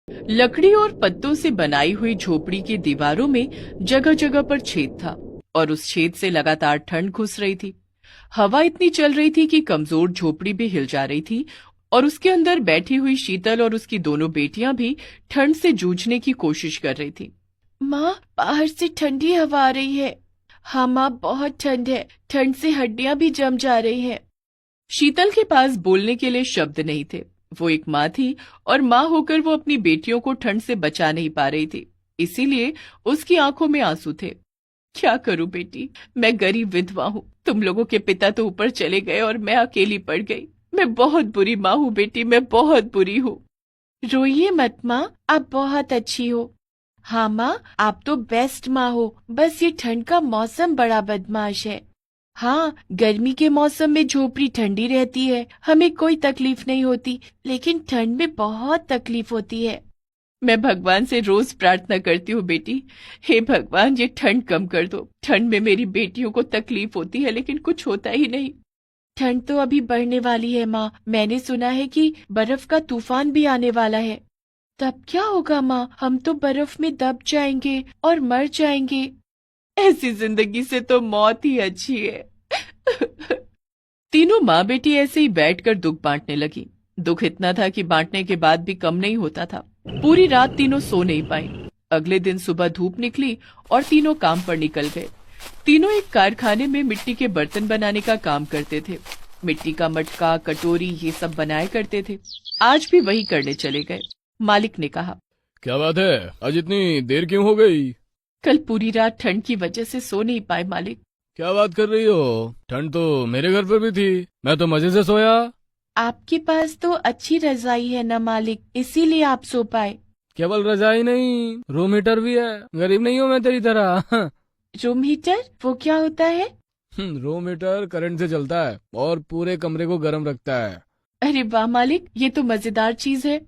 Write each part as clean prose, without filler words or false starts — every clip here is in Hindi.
लकड़ी और पत्तों से बनाई हुई झोपड़ी की दीवारों में जगह जगह पर छेद था और उस छेद से लगातार ठंड घुस रही थी। हवा इतनी चल रही थी कि कमजोर झोपड़ी भी हिल जा रही थी और उसके अंदर बैठी हुई शीतल और उसकी दोनों बेटियां भी ठंड से जूझने की कोशिश कर रही थी। माँ, बाहर से ठंडी हवा आ रही है। हाँ माँ, बहुत ठंड है, ठंड से हड्डियां भी जम जा रही हैं। शीतल के पास बोलने के लिए शब्द नहीं थे। वो एक माँ थी और माँ होकर वो अपनी बेटियों को ठंड से बचा नहीं पा रही थी, इसीलिए उसकी आंखों में आंसू थे। क्या करूं बेटी, मैं गरीब विधवा हूँ। तुम लोगों के पिता तो ऊपर चले गए और मैं अकेली पड़ गई। मैं बहुत बुरी माँ हूँ बेटी, मैं बहुत बुरी हूँ। रोइए मत माँ, आप बहुत अच्छी हो। हाँ माँ, आप तो बेस्ट माँ हो, बस ये ठंड का मौसम बड़ा बदमाश है। हाँ, गर्मी के मौसम में झोपड़ी ठंडी रहती है, हमें कोई तकलीफ नहीं होती, लेकिन ठंड में बहुत तकलीफ होती है। मैं भगवान से रोज प्रार्थना करती हूँ बेटी, हे भगवान ये ठंड कम कर दो। ठंड में मेरी बेटियों को तकलीफ होती है लेकिन कुछ होता ही नहीं। ठंड तो अभी बढ़ने वाली है माँ, मैंने सुना है कि बर्फ का तूफान भी आने वाला है। तब क्या होगा माँ, हम तो बर्फ में दब जाएंगे और मर जाएंगे। ऐसी जिंदगी से तो मौत ही अच्छी है। तीनों माँ बेटी ऐसे ही बैठकर दुख बांटने लगी। दुख इतना था कि बांटने के बाद भी कम नहीं होता था। पूरी रात तीनों सो नहीं पाई। अगले दिन सुबह धूप निकली और तीनों काम पर निकल गए। तीनों एक कारखाने में मिट्टी के बर्तन बनाने का काम करते थे। मिट्टी का मटका, कटोरी ये सब बनाया करते थे। आज भी वही करने चले गए। मालिक ने कहा, क्या बात है, आज इतनी देर क्यों हो गई? कल पूरी रात ठंड की वजह से सो नहीं पाए मालिक। क्या बात कर रही हो? ठंड तो मेरे घर पर भी थी, मैं तो मजे से सोया। आपके पास तो अच्छी रजाई है ना मालिक, इसीलिए आप सो पाए। केवल रजाई नहीं, रूम हीटर भी है। गरीब नहीं हूँ मैं तेरी तरह। रूम हीटर वो क्या होता है? रूम हीटर करंट से चलता है और पूरे कमरे को गर्म रखता है। अरे वाह मालिक, ये तो मजेदार चीज है।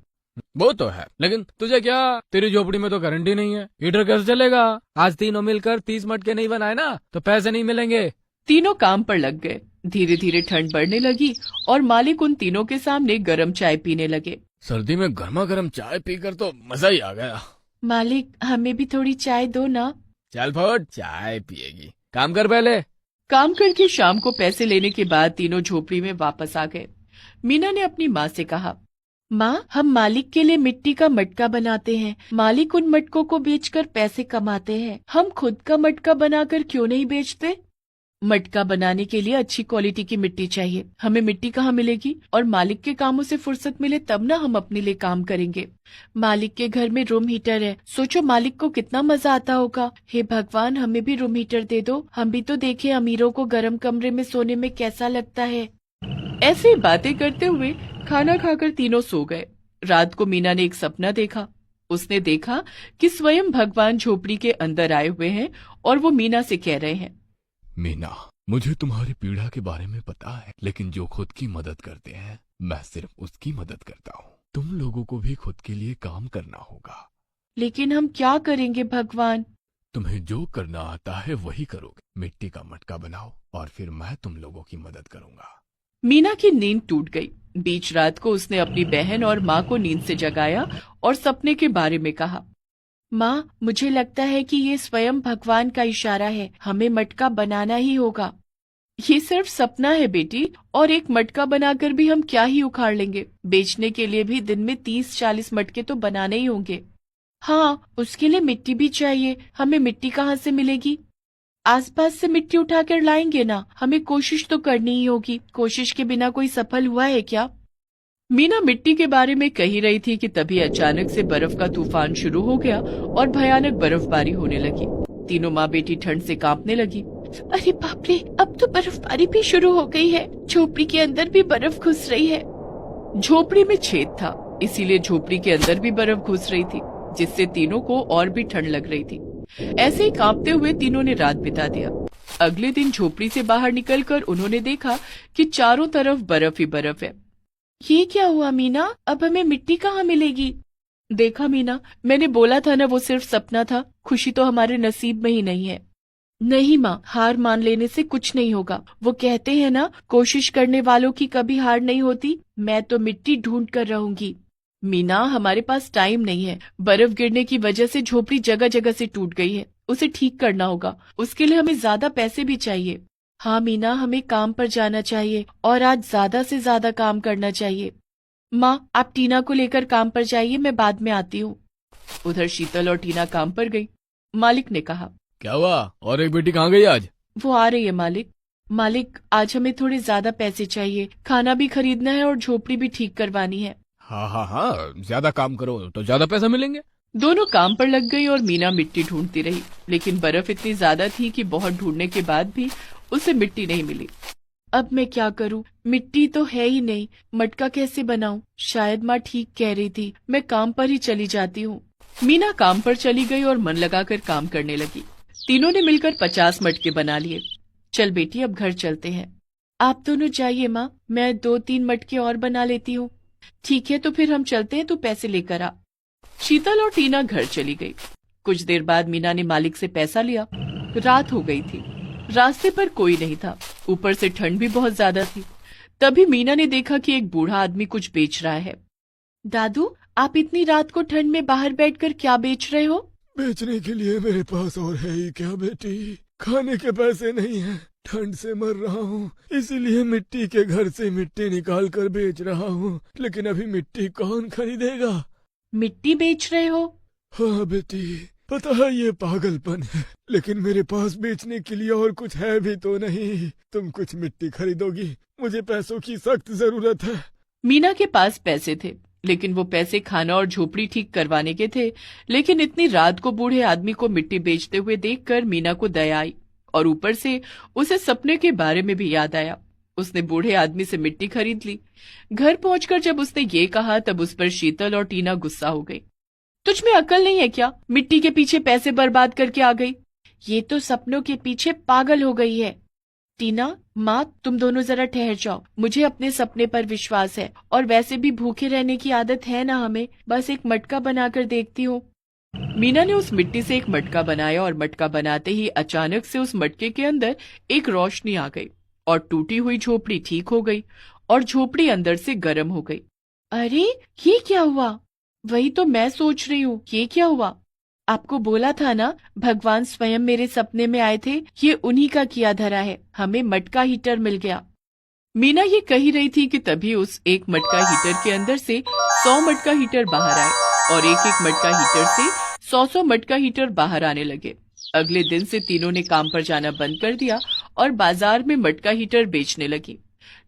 वो तो है, लेकिन तुझे क्या, तेरी झोपड़ी में तो करंट ही नहीं है, हीटर कैसे चलेगा? आज तीनों मिलकर 30 मटके नहीं बनाए ना तो पैसे नहीं मिलेंगे। तीनों काम पर लग गए। धीरे धीरे ठंड बढ़ने लगी और मालिक उन तीनों के सामने गरम चाय पीने लगे। सर्दी में गर्मा गर्म चाय पीकर तो मजा ही आ गया। मालिक, हमें भी थोड़ी चाय दो ना। चल फट, चाय पिएगी, काम कर पहले। काम करके शाम को पैसे लेने के बाद तीनों झोपड़ी में वापस आ गए। मीना ने अपनी माँ से कहा, माँ, हम मालिक के लिए मिट्टी का मटका बनाते हैं। मालिक उन मटकों को बेचकर पैसे कमाते हैं। हम खुद का मटका बनाकर क्यों नहीं बेचते? मटका बनाने के लिए अच्छी क्वालिटी की मिट्टी चाहिए। हमें मिट्टी कहाँ मिलेगी? और मालिक के कामों से फुर्सत मिले तब ना हम अपने लिए काम करेंगे। मालिक के घर में रूम हीटर है, सोचो मालिक को कितना मजा आता होगा। हे भगवान, हमें भी रूम हीटर दे दो, हम भी तो देखें अमीरों को गर्म कमरे में सोने में कैसा लगता है। ऐसी बातें करते हुए खाना खाकर तीनों सो गए। रात को मीना ने एक सपना देखा। उसने देखा कि स्वयं भगवान झोपड़ी के अंदर आए हुए हैं और वो मीना से कह रहे हैं, मीना, मुझे तुम्हारी पीड़ा के बारे में पता है, लेकिन जो खुद की मदद करते हैं मैं सिर्फ उसकी मदद करता हूँ। तुम लोगों को भी खुद के लिए काम करना होगा। लेकिन हम क्या करेंगे भगवान? तुम्हें जो करना आता है वही करोगे। मिट्टी का मटका बनाओ और फिर मैं तुम लोगों की मदद करूंगा। मीना की नींद टूट गई। बीच रात को उसने अपनी बहन और माँ को नींद से जगाया और सपने के बारे में कहा। माँ, मुझे लगता है कि ये स्वयं भगवान का इशारा है, हमें मटका बनाना ही होगा। ये सिर्फ सपना है बेटी, और एक मटका बनाकर भी हम क्या ही उखाड़ लेंगे। बेचने के लिए भी दिन में 30-40 मटके तो बनाने ही होंगे। हाँ, उसके लिए मिट्टी भी चाहिए। हमें मिट्टी कहाँ से मिलेगी? आसपास से मिट्टी उठाकर लाएंगे ना। हमें कोशिश तो करनी ही होगी। कोशिश के बिना कोई सफल हुआ है क्या? मीना मिट्टी के बारे में कही रही थी कि तभी अचानक से बर्फ का तूफान शुरू हो गया और भयानक बर्फबारी होने लगी। तीनों माँ बेटी ठंड से कांपने लगी। अरे बाप रे, अब तो बर्फबारी भी शुरू हो गई है। झोपड़ी के अंदर भी बर्फ घुस रही है। झोपड़ी में छेद था, इसीलिए झोपड़ी के अंदर भी बर्फ घुस रही थी, जिससे तीनों को और भी ठंड लग रही थी। ऐसे ही कांपते हुए तीनों ने रात बिता दिया। अगले दिन झोपड़ी से बाहर निकलकर उन्होंने देखा कि चारों तरफ बर्फ ही बर्फ है। ये क्या हुआ मीना, अब हमें मिट्टी कहाँ मिलेगी? देखा मीना, मैंने बोला था ना वो सिर्फ सपना था। खुशी तो हमारे नसीब में ही नहीं है। नहीं माँ, हार मान लेने से कुछ नहीं होगा। वो कहते हैं ना, कोशिश करने वालों की कभी हार नहीं होती। मैं तो मिट्टी ढूंढ कर रहूंगी। मीना, हमारे पास टाइम नहीं है। बर्फ गिरने की वजह से झोपड़ी जगह जगह से टूट गई है, उसे ठीक करना होगा। उसके लिए हमें ज्यादा पैसे भी चाहिए। हाँ मीना, हमें काम पर जाना चाहिए और आज ज्यादा से ज्यादा काम करना चाहिए। माँ, आप टीना को लेकर काम पर जाइए, मैं बाद में आती हूँ। उधर शीतल और टीना काम पर गई। मालिक ने कहा, क्या हुआ, और एक बेटी कहाँ गई आज? वो आ रही है मालिक। मालिक, आज हमें थोड़े ज्यादा पैसे चाहिए, खाना भी खरीदना है और झोपड़ी भी ठीक करवानी है। हाँ हाँ हाँ, ज्यादा काम करो तो ज्यादा पैसा मिलेंगे। दोनों काम पर लग गई और मीना मिट्टी ढूंढती रही, लेकिन बर्फ इतनी ज्यादा थी कि बहुत ढूंढने के बाद भी उसे मिट्टी नहीं मिली। अब मैं क्या करूं? मिट्टी तो है ही नहीं, मटका कैसे बनाऊं? शायद माँ ठीक कह रही थी, मैं काम पर ही चली जाती हूँ। मीना काम पर चली गई और मन लगाकर काम करने लगी। तीनों ने मिलकर 50 मटके बना लिए। चल बेटी, अब घर चलते हैं। आप दोनों जाइए माँ, मैं 2-3 मटके और बना लेती हूँ। ठीक है, तो फिर हम चलते हैं, तू पैसे लेकर आ। शीतल और टीना घर चली गई। कुछ देर बाद मीना ने मालिक से पैसा लिया। रात हो गई थी, रास्ते पर कोई नहीं था, ऊपर से ठंड भी बहुत ज्यादा थी। तभी मीना ने देखा कि एक बूढ़ा आदमी कुछ बेच रहा है। दादू, आप इतनी रात को ठंड में बाहर बैठकर क्या बेच रहे हो? बेचने के लिए मेरे पास और है ही क्या बेटी, खाने के पैसे नहीं है, ठंड से मर रहा हूँ, इसीलिए मिट्टी के घर से मिट्टी निकाल कर बेच रहा हूँ। लेकिन अभी मिट्टी कौन खरीदेगा? मिट्टी बेच रहे हो? हाँ बेटी, पता है ये पागलपन है, लेकिन मेरे पास बेचने के लिए और कुछ है भी तो नहीं। तुम कुछ मिट्टी खरीदोगी? मुझे पैसों की सख्त जरूरत है। मीना के पास पैसे थे, लेकिन वो पैसे खाना और झोपड़ी ठीक करवाने के थे। लेकिन इतनी रात को बूढ़े आदमी को मिट्टी बेचते हुए देखकर मीना को दया आई, और ऊपर से उसे सपने के बारे में भी याद आया। उसने बूढ़े आदमी से मिट्टी खरीद ली। घर पहुंचकर जब उसने ये कहा, तब उस पर शीतल और टीना गुस्सा हो गई। तुझ में अकल नहीं है क्या? मिट्टी के पीछे पैसे बर्बाद करके आ गई। ये तो सपनों के पीछे पागल हो गई है। टीना, माँ, तुम दोनों जरा ठहर जाओ, मुझे अपने सपने पर विश्वास है, और वैसे भी भूखे रहने की आदत है ना हमें। बस एक मटका बनाकर देखती हूँ। मीना ने उस मिट्टी से एक मटका बनाया, और मटका बनाते ही अचानक से उस मटके के अंदर एक रोशनी आ गई और टूटी हुई झोपड़ी ठीक हो गई और झोपड़ी अंदर से गर्म हो गई। अरे, ये क्या हुआ? वही तो मैं सोच रही हूँ, ये क्या हुआ? आपको बोला था ना, भगवान स्वयं मेरे सपने में आए थे। ये उन्हीं का किया धरा है, हमें मटका हीटर मिल गया। मीना ये कही रही थी कि तभी उस एक मटका हीटर के अंदर से 100 मटका हीटर बाहर आए, और एक एक मटका हीटर से 100 मटका हीटर बाहर आने लगे। अगले दिन से तीनों ने काम पर जाना बंद कर दिया और बाजार में मटका हीटर बेचने लगी।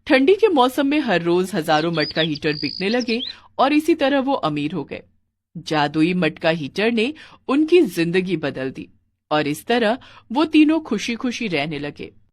ठंडी के मौसम में हर रोज हजारों मटका हीटर बिकने लगे, और इसी तरह वो अमीर हो गए। जादुई मटका हीटर ने उनकी जिंदगी बदल दी, और इस तरह वो तीनों खुशी खुशी रहने लगे।